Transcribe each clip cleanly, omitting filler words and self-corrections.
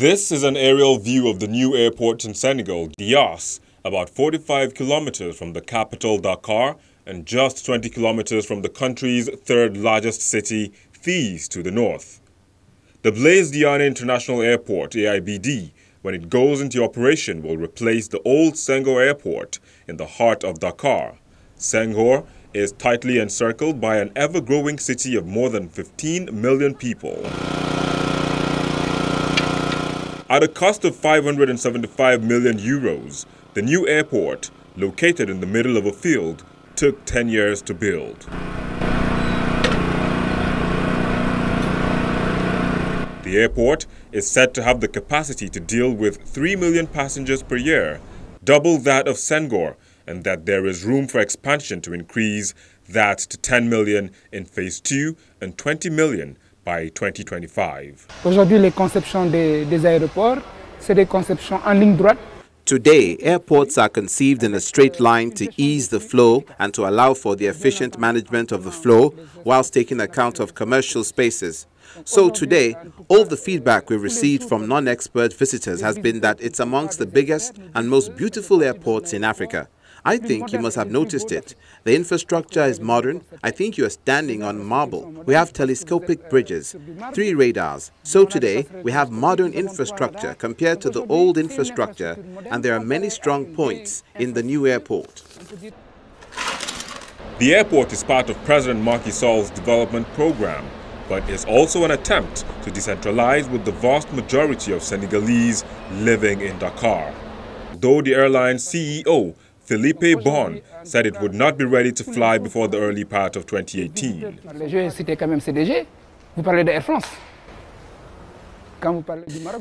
This is an aerial view of the new airport in Senegal, Dias, about 45 kilometers from the capital Dakar and just 20 kilometers from the country's third largest city, Thies, to the north. The Blaise Diagne International Airport, AIBD, when it goes into operation, will replace the old Senghor Airport in the heart of Dakar. Senghor is tightly encircled by an ever-growing city of more than 15 million people. At a cost of 575 million euros, the new airport, located in the middle of a field, took 10 years to build. The airport is said to have the capacity to deal with 3 million passengers per year, double that of Senghor, and that there is room for expansion to increase that to 10 million in phase 2 and 20 million by 2025. Aujourd'hui, les conceptions des aéroports, c'est des conceptions en ligne droite. Today, airports are conceived in a straight line to ease the flow and to allow for the efficient management of the flow whilst taking account of commercial spaces. So today, all the feedback we've received from non-expert visitors has been that it's amongst the biggest and most beautiful airports in Africa. I think you must have noticed it. The infrastructure is modern. I think you are standing on marble. We have telescopic bridges, 3 radars. So today, we have modern infrastructure compared to the old infrastructure, and there are many strong points in the new airport. The airport is part of President Macky Sall's development program, but is also an attempt to decentralize with the vast majority of Senegalese living in Dakar. Though the airline's CEO, Philippe Bon, said it would not be ready to fly before the early part of 2018.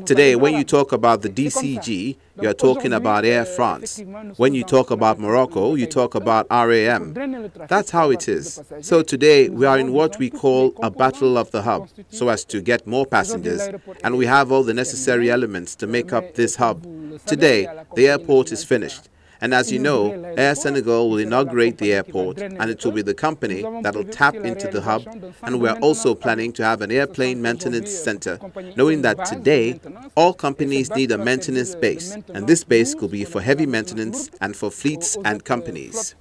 Today, when you talk about the DCG, you are talking about Air France. When you talk about Morocco, you talk about RAM. That's how it is. So today, we are in what we call a battle of the hub, so as to get more passengers, and we have all the necessary elements to make up this hub. Today, the airport is finished. And as you know, Air Senegal will inaugurate the airport, and it will be the company that will tap into the hub. And we are also planning to have an airplane maintenance center, knowing that today, all companies need a maintenance base, and this base could be for heavy maintenance and for fleets and companies.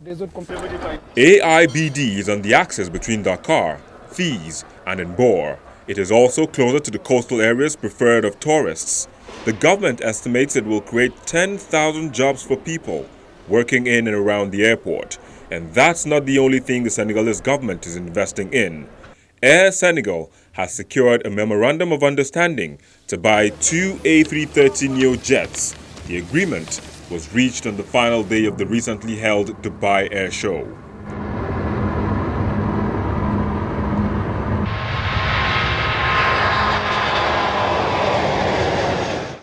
AIBD is on the axis between Dakar, Thies, and Mbor. It is also closer to the coastal areas preferred of tourists. The government estimates it will create 10,000 jobs for people working in and around the airport. And that's not the only thing the Senegalese government is investing in. Air Senegal has secured a memorandum of understanding to buy 2 A330neo jets. The agreement was reached on the final day of the recently held Dubai Air Show.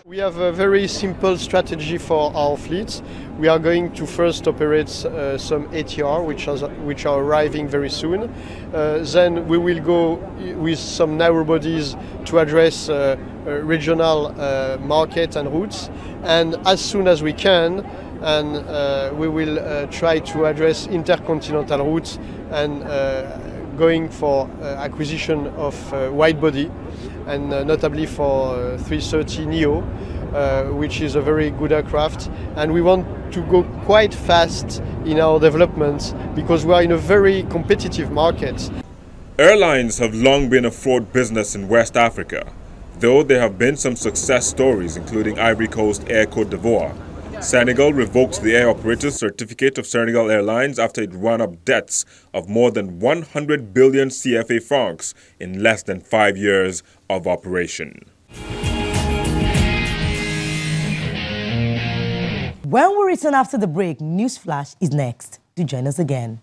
We have a very simple strategy for our fleet. We are going to first operate some ATR, which are arriving very soon. Then we will go with some narrow bodies to address regional market and routes. And as soon as we can, we will try to address intercontinental routes and going for acquisition of wide body, and notably for 330neo, which is a very good aircraft. And we want to go quite fast in our development because we are in a very competitive market. Airlines have long been a fraud business in West Africa, though there have been some success stories, including Ivory Coast Air Côte d'Ivoire. Senegal revoked the air operator's certificate of Senegal Airlines after it ran up debts of more than 100 billion CFA francs in less than 5 years of operation. When we return after the break, Newsflash is next. Do join us again.